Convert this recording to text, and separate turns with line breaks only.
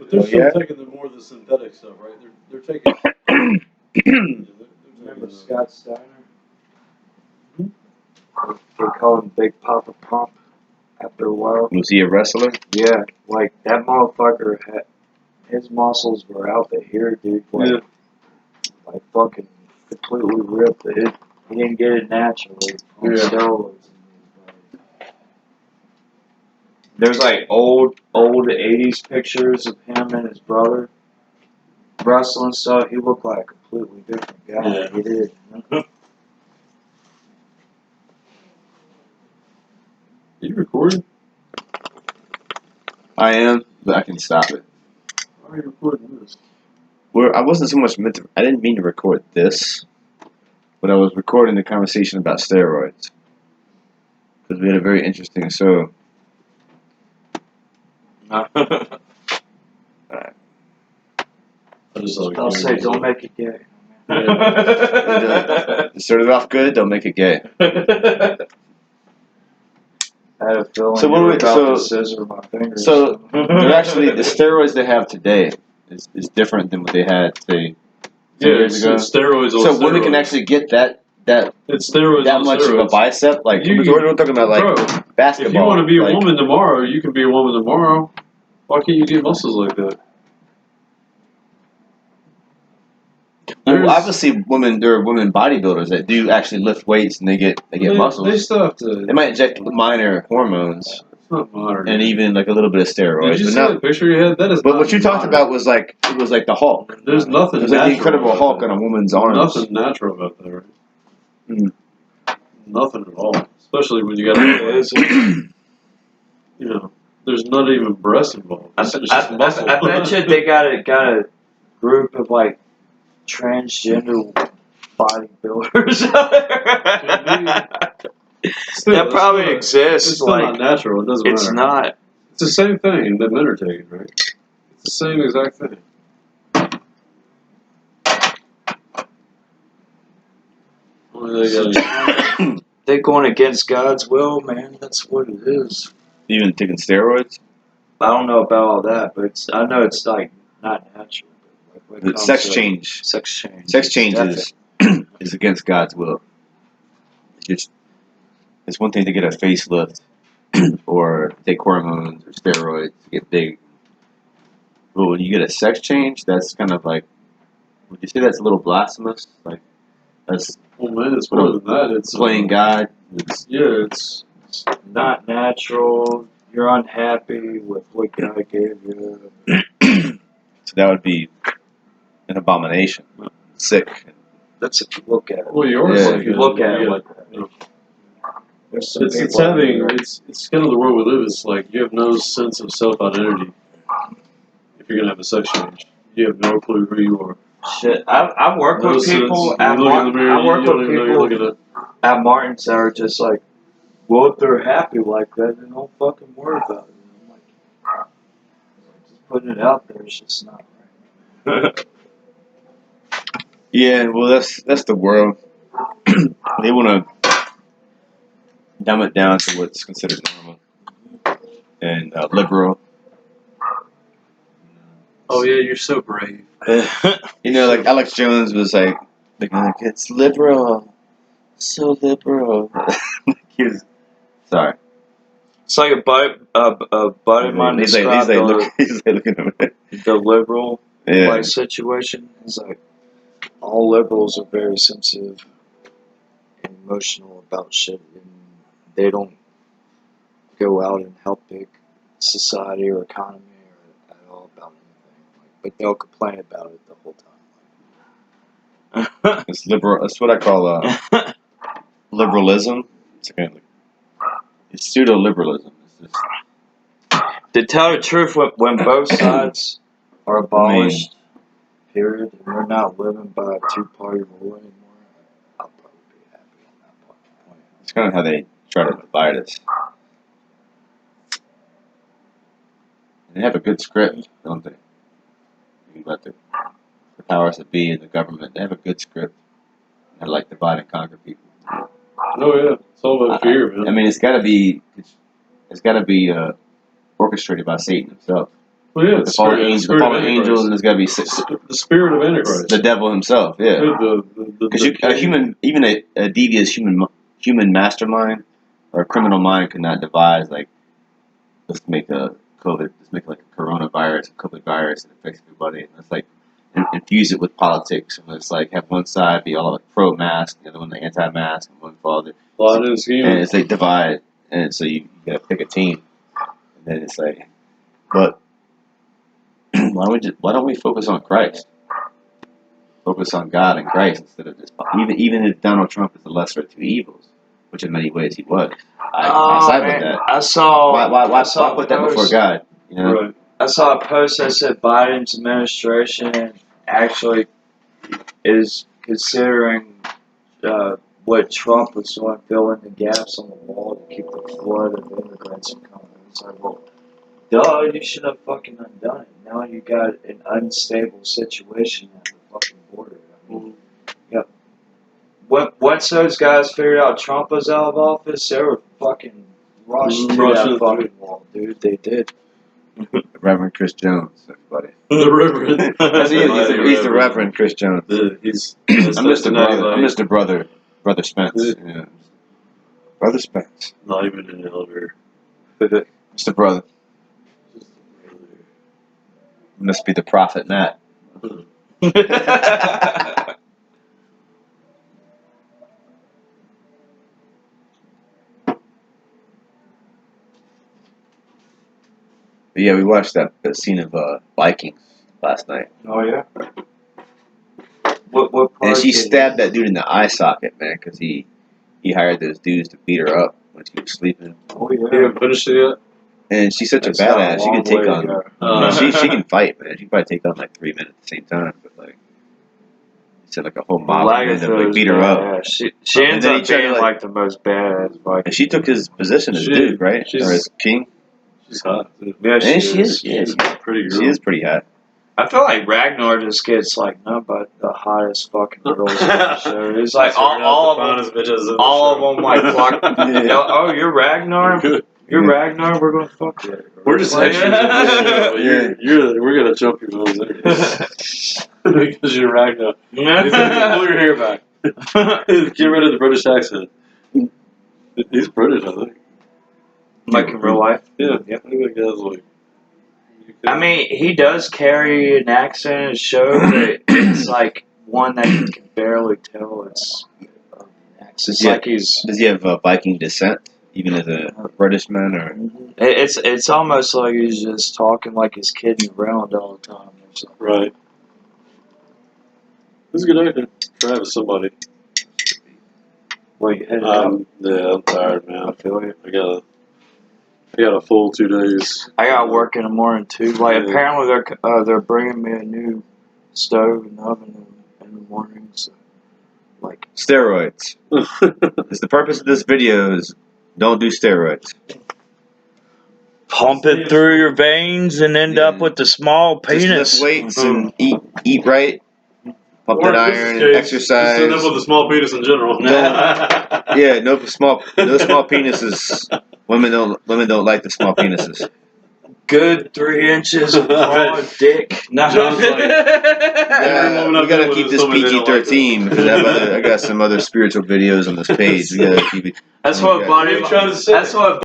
But they're still taking more of the synthetic stuff, right? They're taking.
Remember Scott Steiner? They call him Big Papa Pump after a while.
Was he a wrestler?
Yeah, like that motherfucker had his muscles were out to here, dude. Like, like fucking completely ripped. He didn't get it naturally on steroids. There's like old 80s pictures of him and his brother wrestling stuff. He looked like a completely different guy.
Yeah.
He did.
Are you recording?
I am, but I can stop it.
Why are you recording this?
I wasn't so much meant to. I didn't mean to record this, but I was recording the conversation about steroids because we had a very interesting show.
I'll say, don't make it gay.
It started off good. Don't make it gay.
I had a feeling
So
you
what
were
we-
about
so-
to scissor my fingers.
So they're actually the steroids they have today is different than what they had say 10 years ago.
It's steroids on
So
steroids.
women can actually get that
It's steroids
that
on
much
steroids.
of a bicep. Like
You-
we're talking about like
Bro,
basketball.
if you want to be a
like,
woman tomorrow, you can be a woman tomorrow. Why can't you get muscles like that?
Well, obviously, there are women bodybuilders that do actually lift weights and they get muscles.
They still have to.
They might inject minor hormones
It's not modern.
and even like a little bit of steroids.
Did you
but
see
not,
that picture you had? That is.
but
not
what you talked
modern.
about was like it was like the Hulk.
There's nothing.
It was like the
natural
Incredible
about
Hulk
that.
on a woman's arms.
Nothing natural about that, right?
Mm.
Nothing at all. Especially when you got you know, there's not even breasts involved. It's just muscle.
I bet you they got a group of like transgender bodybuilders.
Still,
That probably
it's
exists.
still
Like
not natural. It doesn't
it's
matter.
not.
It's the same thing that men are taking, right? It's the same exact thing. Only they gotta-
They're going against God's will, man. That's what it is.
Even taking steroids.
I don't know about all that, but I know it's like not natural. Like when it
The
comes
sex
to
change.
Sex change.
Sex
it's
change
definite.
is against God's will. It's one thing to get a facelift or take hormones or steroids to get big. But when you get a sex change, that's kind of like, would you say that's a little blasphemous? Like, that's
Well, man, it's more than that. It's
playing God.
It's it's
Not natural. You're unhappy with what God gave you.
So that would be an abomination. Sick.
That's if you look at it.
well, you are
Yeah.
sick.
If you look at it
Yeah.
like that.
You know,
There's some
it's
people out
having
there-
it's kind of the world we live. It's like you have no sense of self identity if you're gonna have a sex change. You have no clue who you are.
Shit, I've worked
No
with
sense.
people
You
at
look in the mirror.
I work
You don't
with
even know you're
people
looking at.
at Martin's that are just like, well, if they're happy like that, then don't fucking worry about it. And I'm like, just putting it out there is just not right.
Yeah, well, that's the world. They want to dumb it down to what's considered normal and liberal.
Oh yeah, you're so brave.
You know, like Alex Jones was like it's liberal, so liberal. He was, sorry.
It's like a buddy of mine
He's
described
like looking at me.
the liberal
Yeah.
like situation. He's like, all liberals are very sensitive and emotional about shit, and they don't go out and help big society or economy or at all about anything. Like, but they'll complain about it the whole time.
It's liberal. That's what I call liberalism. It's pseudo liberalism.
To tell the truth, when both sides are abolished, period, and we're not living by a two-party rule anymore, I'll probably be happy on that point.
It's kind of how they try to divide us. They have a good script, don't they? About the powers that be in the government, they have a good script. They like divide and conquer people.
Oh yeah, it's all about fear, man.
I mean, it's got to be orchestrated by Satan himself.
Well, yeah,
The fallen angel, and there's got to be
the spirit of Antichrist.
the devil himself. Yeah, because a human, even a devious human mastermind or a criminal mind could not devise like let's make a COVID, let's make like a coronavirus, a COVID virus that affects everybody, and let's like infuse it with politics, and let's like have one side be all like pro-mask, the other one the anti-mask, and one follow the and it's like divide, and so you gotta pick a team, and then it's like, but why don't we focus on Christ? Focus on God and Christ instead of just even if Donald Trump is the lesser of two evils, which in many ways he was. I side with that.
I saw.
Why put that before God? You know?
Right.
I saw a post that said Biden's administration actually is considering what Trump was doing, filling the gaps on the wall to keep the flood of immigrants from coming. It's like, well, duh, you should have fucking undone it. Now you got an unstable situation at the fucking border. I mean, yep. Once those guys figured out Trump was out of office, they were fucking rushing through that fucking wall, dude. They did.
Reverend Chris Jones, everybody.
The Reverend.
He's the Reverend Chris Jones. I'm just a brother. I'm just a brother Spence. Yeah. Brother Spence.
Not even an elder.
Just a brother. Must be the prophet Matt. But yeah, we watched that scene of Vikings last night.
Oh yeah. What part?
And she stabbed that dude in the eye socket, man, because he hired those dudes to beat her up when she was sleeping.
Oh
You
yeah.
haven't finished it yet?
And she's such a badass. She can take on. She can fight, man. She can probably take on like 3 men at the same time. But like, he said like a whole mob of men that like beat her up.
Yeah, she ends up being like the most badass.
And she took his position as duke, right? Or as king.
She's hot. Dude.
Yeah,
And she is. Yeah,
She's a pretty girl.
she is pretty hot.
I feel like Ragnar just gets like none but the hottest fucking girls on the show. It's like all of them like fuck. Oh, you're Ragnar. You're Ragnar. We're gonna fuck you.
We're just extras. We're gonna jump your nose there because you're Ragnar. Pull your hair back. Get rid of the British accent. He's British, I think.
Like in real life.
Yeah. I think that guy's like.
I mean, he does carry an accent in his show, but it's like one that you can barely tell it's an accent.
Does he have Viking descent, even as a British man, or?
It's almost like he's just talking like he's kidding around all the time or something.
Right. Who's a good actor? Travis, somebody.
Well, you headed out.
Yeah, I'm tired, man.
I feel you.
I got a full 2 days.
I got work in the morning too. Like apparently they're bringing me a new stove and oven in the morning. So like
Steroids. It's the purpose of this video is don't do steroids.
pump it through your veins and end up with the small penis.
Just lift weights and eat right. Pump that iron and exercise.
Just end up with a small penis in general.
Yeah, no small penises. Women don't like the small penises.
Good 3 inches of broad dick. No.
Yeah, we gotta keep this PG-13 because I got some other spiritual videos on this page. We gotta keep it.
That's what Buddy. That's what